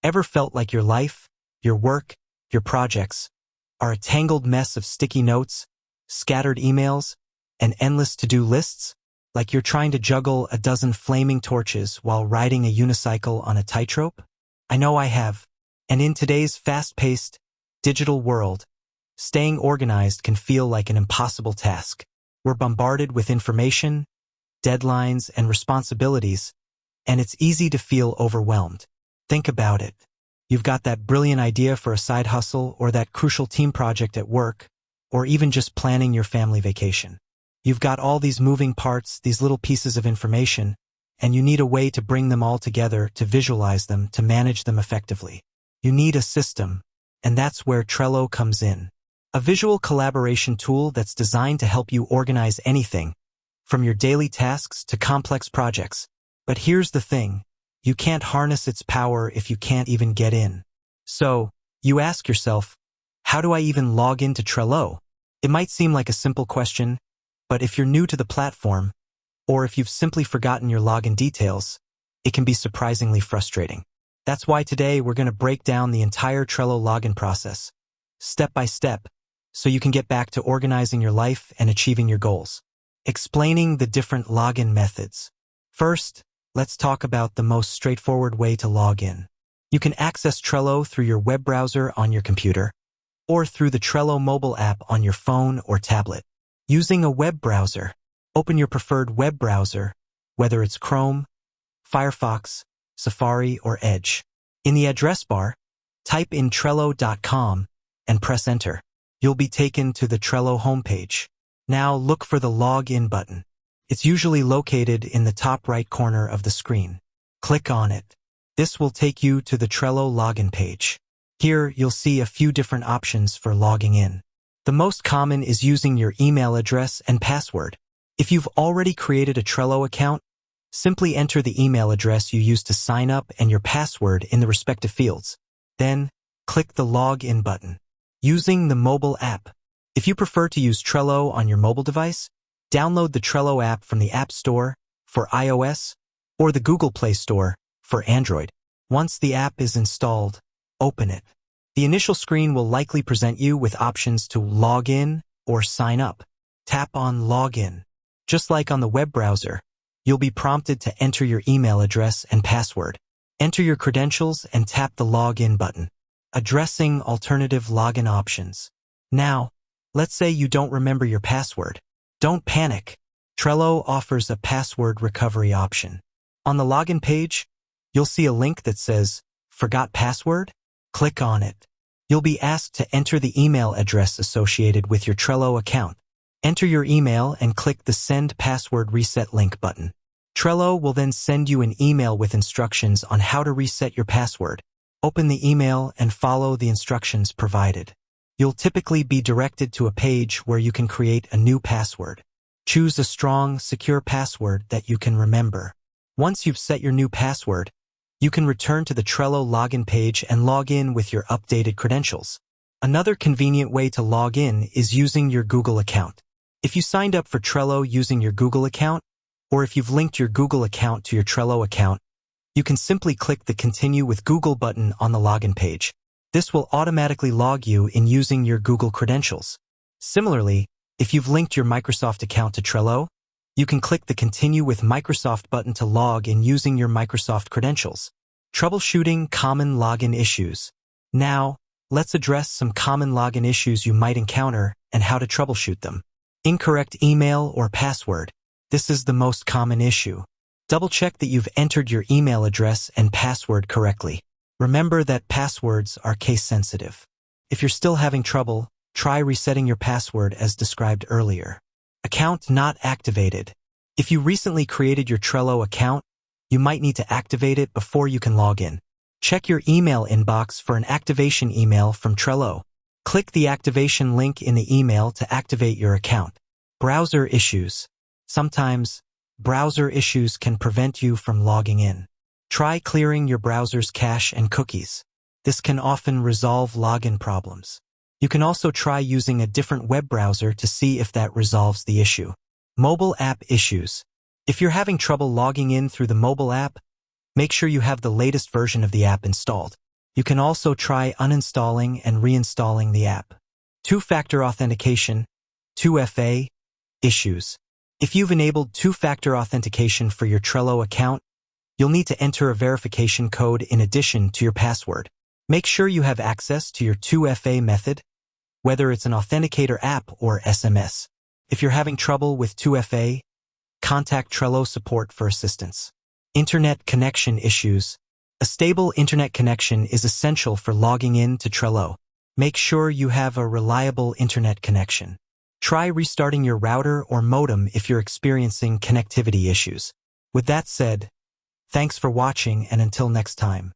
Ever felt like your life, your work, your projects are a tangled mess of sticky notes, scattered emails, and endless to-do lists? Like you're trying to juggle a dozen flaming torches while riding a unicycle on a tightrope? I know I have. And in today's fast-paced, digital world, staying organized can feel like an impossible task. We're bombarded with information, deadlines, and responsibilities, and it's easy to feel overwhelmed. Think about it. You've got that brilliant idea for a side hustle or that crucial team project at work, or even just planning your family vacation. You've got all these moving parts, these little pieces of information, and you need a way to bring them all together, to visualize them, to manage them effectively. You need a system, and that's where Trello comes in. A visual collaboration tool that's designed to help you organize anything, from your daily tasks to complex projects. But here's the thing. You can't harness its power if you can't even get in. So, you ask yourself, how do I even log into Trello? It might seem like a simple question, but if you're new to the platform, or if you've simply forgotten your login details, it can be surprisingly frustrating. That's why today we're going to break down the entire Trello login process, step by step, so you can get back to organizing your life and achieving your goals. Explaining the different login methods. First, let's talk about the most straightforward way to log in. You can access Trello through your web browser on your computer, or through the Trello mobile app on your phone or tablet. Using a web browser, open your preferred web browser, whether it's Chrome, Firefox, Safari, or Edge. In the address bar, type in Trello.com and press enter. You'll be taken to the Trello homepage. Now look for the Login button. It's usually located in the top right corner of the screen. Click on it. This will take you to the Trello login page. Here, you'll see a few different options for logging in. The most common is using your email address and password. If you've already created a Trello account, simply enter the email address you used to sign up and your password in the respective fields. Then, click the Login button. Using the mobile app. If you prefer to use Trello on your mobile device, download the Trello app from the App Store for iOS or the Google Play Store for Android. Once the app is installed, open it. The initial screen will likely present you with options to log in or sign up. Tap on Login. Just like on the web browser, you'll be prompted to enter your email address and password. Enter your credentials and tap the Login button. Addressing alternative login options. Now, let's say you don't remember your password. Don't panic. Trello offers a password recovery option. On the login page, you'll see a link that says, Forgot Password? Click on it. You'll be asked to enter the email address associated with your Trello account. Enter your email and click the Send Password Reset link button. Trello will then send you an email with instructions on how to reset your password. Open the email and follow the instructions provided. You'll typically be directed to a page where you can create a new password. Choose a strong, secure password that you can remember. Once you've set your new password, you can return to the Trello login page and log in with your updated credentials. Another convenient way to log in is using your Google account. If you signed up for Trello using your Google account, or if you've linked your Google account to your Trello account, you can simply click the Continue with Google button on the login page. This will automatically log you in using your Google credentials. Similarly, if you've linked your Microsoft account to Trello, you can click the Continue with Microsoft button to log in using your Microsoft credentials. Troubleshooting common login issues. Now, let's address some common login issues you might encounter and how to troubleshoot them. Incorrect email or password. This is the most common issue. Double-check that you've entered your email address and password correctly. Remember that passwords are case-sensitive. If you're still having trouble, try resetting your password as described earlier. Account not activated. If you recently created your Trello account, you might need to activate it before you can log in. Check your email inbox for an activation email from Trello. Click the activation link in the email to activate your account. Browser issues. Sometimes, browser issues can prevent you from logging in. Try clearing your browser's cache and cookies. This can often resolve login problems. You can also try using a different web browser to see if that resolves the issue. Mobile app issues. If you're having trouble logging in through the mobile app, make sure you have the latest version of the app installed. You can also try uninstalling and reinstalling the app. Two-factor authentication, 2FA, issues. If you've enabled two-factor authentication for your Trello account, you'll need to enter a verification code in addition to your password. Make sure you have access to your 2FA method, whether it's an authenticator app or SMS. If you're having trouble with 2FA, contact Trello support for assistance. Internet connection issues. A stable internet connection is essential for logging in to Trello. Make sure you have a reliable internet connection. Try restarting your router or modem if you're experiencing connectivity issues. With that said, thanks for watching, and until next time.